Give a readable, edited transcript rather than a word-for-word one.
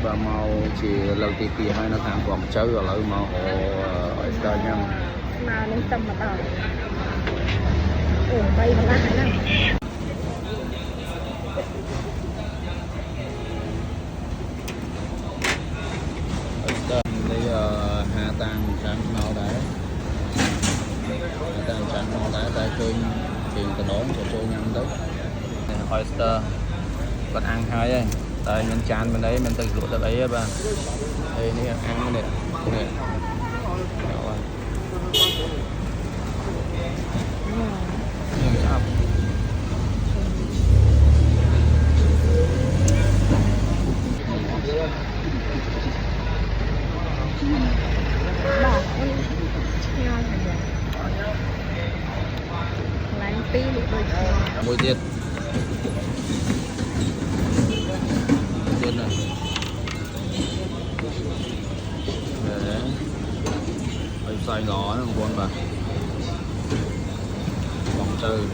và màu chỉ lần tí tí hay nó thang quảng châu rồi lại màu hồ oyster nha mà nên tâm mà tao ủa bay mà ra cái này oyster đây hà tang trắng màu đá hà tang trắng màu đá tại chơi tiền từ đó cho chơi nhầm đấy oyster còn ăn hai ấy tại mình chan bên đấy mình tự luộc được ấy ba đây nè ăn cái này nè bỏ con ngon lấy tí được rồi mùi tiết này để phải xay lỏ nó con bà vòng trừ